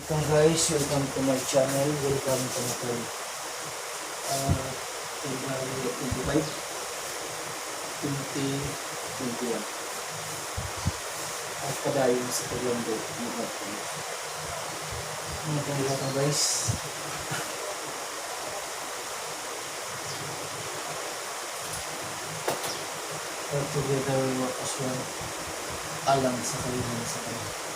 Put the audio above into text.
Welcome guys, welcome to my channel, welcome to my channel. February 25, 2021. At padayon sa Colombo, Mukhang po. Welcome guys. All together we work as one. Alang sa kalimutan sa kanya.